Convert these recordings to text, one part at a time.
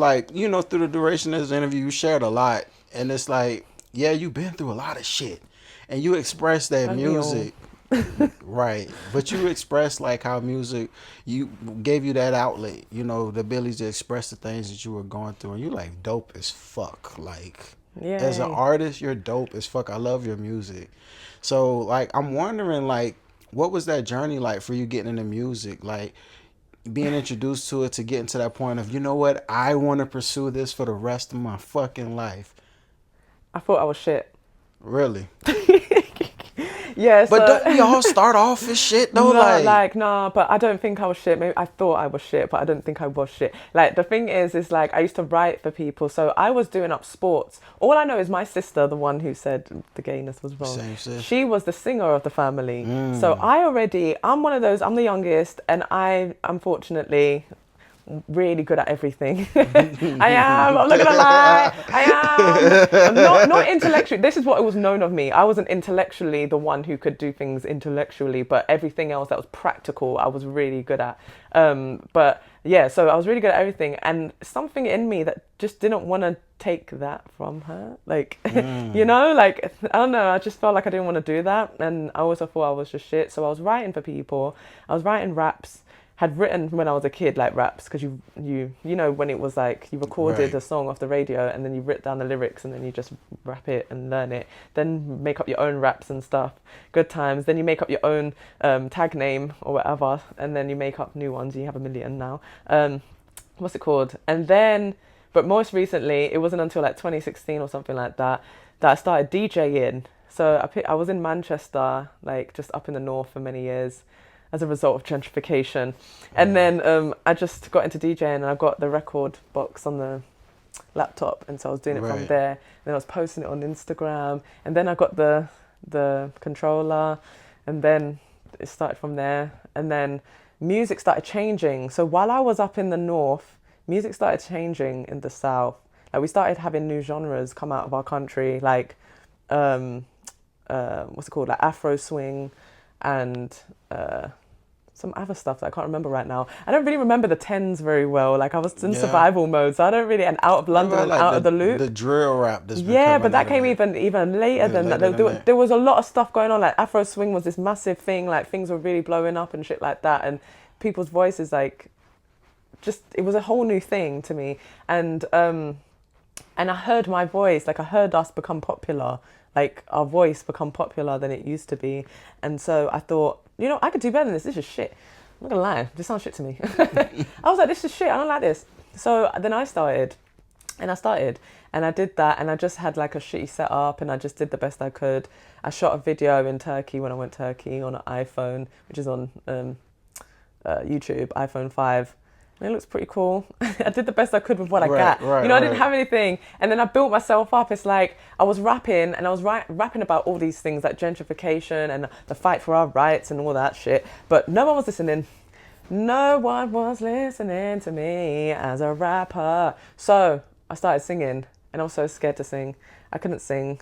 like, you know, through the duration of this interview, you shared a lot, and it's like, yeah, you've been through a lot of shit, and you express that Don't we all? music, right? But you express like how music you gave you that outlet, you know, the ability to express the things that you were going through, and you like dope as fuck. Like as an Yay. artist, you're dope as fuck. I love your music. So like, I'm wondering like, what was that journey like for you getting into music? Like being introduced to it to getting to that point of, you know what, I want to pursue this for the rest of my fucking life. I thought I was shit. Really? Yeah, But so don't we all start off as shit though? no, Like, like no, but I don't think I was shit. Maybe I thought I was shit, but I don't think I was shit. Like the thing is like I used to write for people, so I was doing up sports. All I know is my sister, the one who said the gayness was wrong. same sis. She was the singer of the family. So Mm. I'm one of those. I'm the youngest, and I unfortunately really good at everything. I am. I'm not gonna lie. I am. I'm not intellectually. This is what it was known of me. I wasn't intellectually the one who could do things intellectually, but everything else that was practical, I was really good at. But yeah, so I was really good at everything, and something in me that just didn't want to take that from her. Like, you Mm. know, like I don't know. I just felt like I didn't want to do that, and I also thought I was just shit. So I was writing for people. I was writing raps, had written when I was a kid like raps, because you know when it was like you recorded Right. a song off the radio and then you wrote down the lyrics and then you just rap it and learn it, then make up your own raps and stuff. Good times. Then you make up your own tag name or whatever, and then you make up new ones. You have a million now. What's it called? And then, but most recently, it wasn't until like 2016 or something like that that I started DJing. So I was in Manchester, like just up in the north for many years as a result of gentrification. And Mm. then I just got into DJing and I got the record box on the laptop, and so I was doing it from Right. there. And then I was posting it on Instagram, and then I got the controller, and then it started from there. And then music started changing. So while I was up in the north, music started changing in the south. Like we started having new genres come out of our country, like um, what's it called, like Afro swing, and some other stuff that I can't remember right now. I don't really remember the tens very well. Like I was in Yeah. survival mode, so I don't really. And out of What London about and like out of the the loop. drill rap that's been Yeah, but coming that out of came it? even later Yeah, than that. later than that. There was a lot of stuff going on. Like Afro swing was this massive thing. Like things were really blowing up and shit like that. And people's voices, like, just it was a whole new thing to me. And I heard my voice, like I heard us become popular, like our voice become popular than it used to be. And so I thought, you know, I could do better than this. This is shit. I'm not gonna lie, this sounds shit to me. I was like, this is shit. I don't like this. So then and I did that, and I just had like a shitty setup, and I just did the best I could. I shot a video in Turkey when I went Turkey on an iPhone, which is on YouTube, iPhone 5. And it looks pretty cool. I did the best I could with what I Right, got. right, You know, I didn't right. have anything. And then I built myself up. It's like I was rapping, and I was rapping about all these things like gentrification and the fight for our rights and all that shit. But no one was listening. No one was listening to me as a rapper. So I started singing, and I was so scared to sing. I couldn't sing.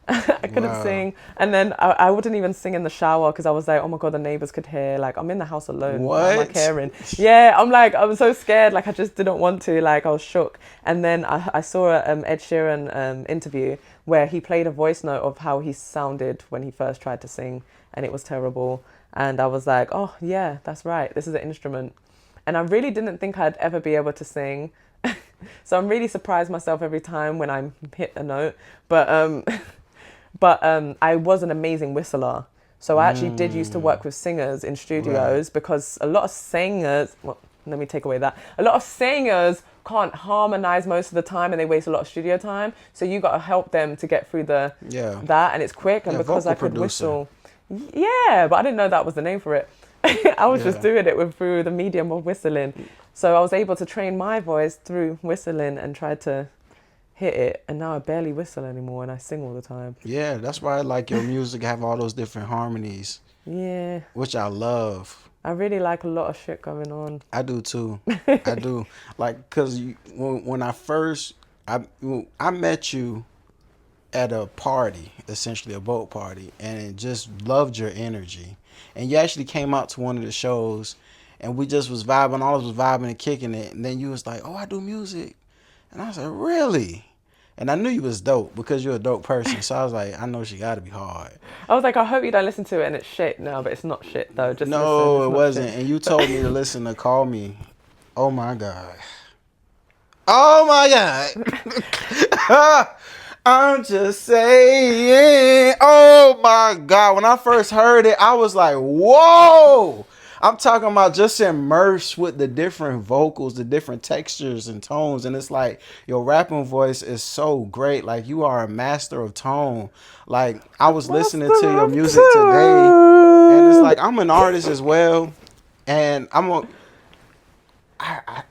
I couldn't Wow. sing. And then I wouldn't even sing in the shower because I was like, oh my God, the neighbors could hear. Like, I'm in the house alone. Why am I What? caring? Yeah, I'm like, I was so scared. Like, I just didn't want to. Like, I was shook. And then I saw a Ed Sheeran interview where he played a voice note of how he sounded when he first tried to sing, and it was terrible. And I was like, oh, yeah, that's right. This is an instrument. And I really didn't think I'd ever be able to sing. So I'm really surprised myself every time when I hit a note. But I was an amazing whistler. So I actually did used to Mm. work with singers in Right. studios, because a lot of singers, well, let me take away that. A lot of singers can't harmonize most of the time, and they waste a lot of studio time. So you got to help them to get through Yeah. that, and it's quick. And Yeah, because vocal I could producer. whistle, yeah, but I didn't know that was the name for it. I was just Yeah. doing it through the medium of whistling. So I was able to train my voice through whistling and try to hit it. And now I barely whistle anymore, and I sing all the time. Yeah, that's why I like your music have all those different harmonies, Yeah, which I love. I really like a lot of shit going on. I do too. I do. Like, cause when I first I met you at a party, essentially a boat party, and just loved your energy. And you actually came out to one of the shows, and we just was vibing, all of us was vibing and kicking it. And then you was like, "Oh, I do music." And I was like, really? And I knew you was dope because you're a dope person. So I was like, I know she got to be hard. I was like, I hope you don't listen to it and it's shit. No, but it's not shit though. Just listen. No, It's it not wasn't. shit. And you told me to listen to Call Me. Oh my God. Oh my God. I'm just saying. Oh my God. When I first heard it, I was like, whoa. I'm talking about just immersed with the different vocals, the different textures and tones. And it's like your rapping voice is so great. Like you are a master of tone. Like I was listening to your music today, and it's like I'm an artist as well. And I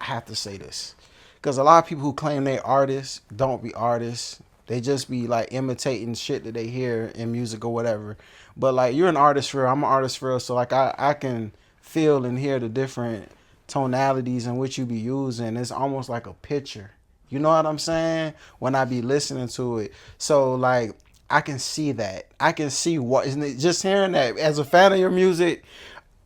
have to say this. Because a lot of people who claim they artists don't be artists. They just be like imitating shit that they hear in music or whatever. But like you're an artist for real. I'm an artist for real. So like I can feel and hear the different tonalities in which you be using. It's almost like a picture. You know what I'm saying? When I be listening to it. So like I can see that. I can see what isn't it just hearing that as a fan of your music.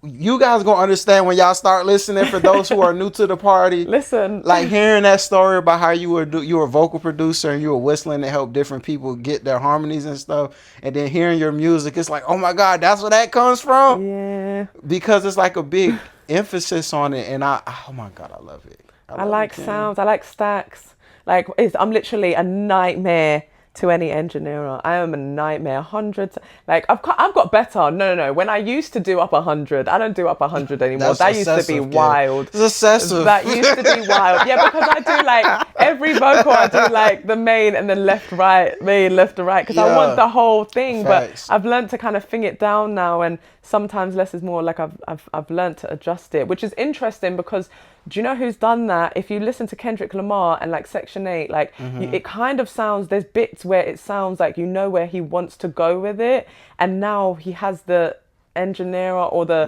You guys gonna understand when y'all start listening. For those who are new to the party, Listen. like hearing that story about how you were a vocal producer and you were whistling to help different people get their harmonies and stuff, and then hearing your music, it's like, oh my God, that's where that comes from. Yeah. Because it's like a big emphasis on it, and oh my God, I love it. I like sounds. I like stacks. Like I'm literally a nightmare to any engineer. I am a nightmare. Hundreds. Like I've got better. No. When I used to do up 100, I don't do up 100 anymore. That used to be wild. It's excessive. That used to be wild. Yeah, because I do like every vocal. I do like the main and then left, right, main, left to right. Because I want the whole thing. Facts. But I've learned to kind of thing it down now, and sometimes less is more. Like I've learned to adjust it, which is interesting because. Do you know who's done that? If you listen to Kendrick Lamar and like Section 8, like it kind of sounds, there's bits where it sounds like you know where he wants to go with it. And now he has the engineer or the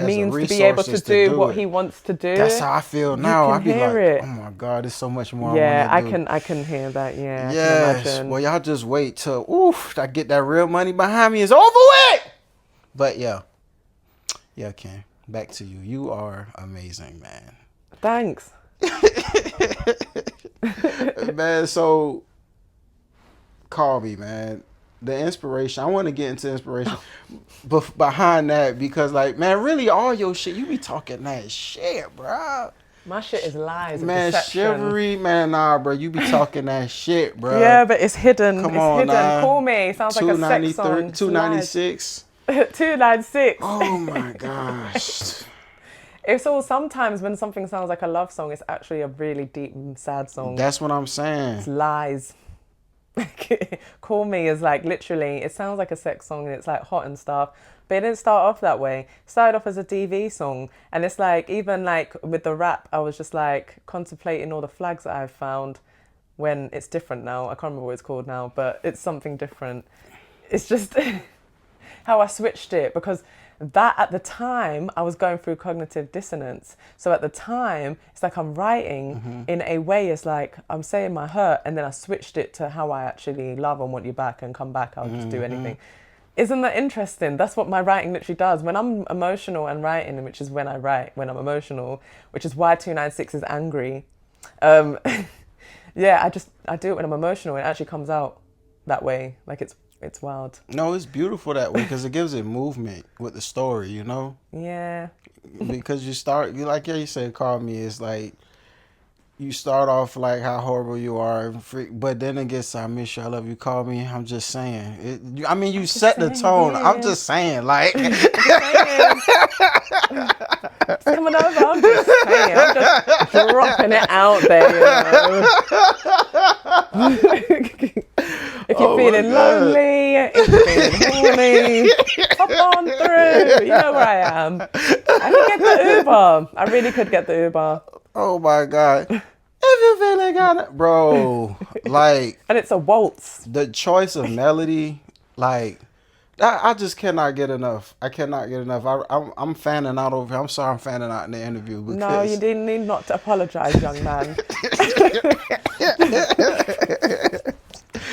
means to be able to do what he wants to do. That's how I feel now. I be like, it. oh my God, there's so much more. Yeah, I want to do. I can hear that. Yeah. Yes. Well, y'all just wait till I get that real money behind me. It's over with. But yeah, Ken. Back to you. You are amazing, man. Thanks. Man, so Call Me, man. The inspiration. I want to get into inspiration behind that because, like, man, really all your shit, you be talking that shit, bro. My shit is lies. Man, Chivalry, man, nah, bro. You be talking that shit, bro. Yeah, but it's hidden. Come on, hidden. nah. Call Me. Sounds like a sex song. 296. 296. Oh my gosh. It's all sometimes when something sounds like a love song, it's actually a really deep and sad song. That's what I'm saying. It's lies. Call Me is like literally, it sounds like a sex song and it's like hot and stuff. But it didn't start off that way. It started off as a DV song. And it's like, even like with the rap, I was just like contemplating all the flags that I've found when it's different now. I can't remember what it's called now, but it's something different. It's just how I switched it because that at the time I was going through cognitive dissonance. So at the time, it's like I'm writing in a way, it's like I'm saying my hurt and then I switched it to how I actually love and want you back and come back, I'll just do anything. Isn't that interesting? That's what my writing literally does. When I'm emotional and writing, which is when I write, when I'm emotional, which is why 296 is angry. Yeah, I do it when I'm emotional. It actually comes out that way. Like it's wild. No, it's beautiful that way because it gives it movement with the story, you know? Yeah. Because you said, Call Me, it's like, you start off like how horrible you are, but then it gets, I miss you, I love you, call me. I'm just saying. You set the tone. Yeah. I'm just saying, like. It's coming over. I'm just saying. I'm just dropping it out there, you know. If you're feeling lonely, if you're feeling horny, hop on through. You know where I am. I could get the Uber. I really could get the Uber. Oh my God. If you feeling kind of, bro, like. And it's a waltz. The choice of melody, like, I just cannot get enough. I cannot get enough. I'm fanning out over here. I'm sorry I'm fanning out in the interview. Because... No, you didn't need not to apologize, young man.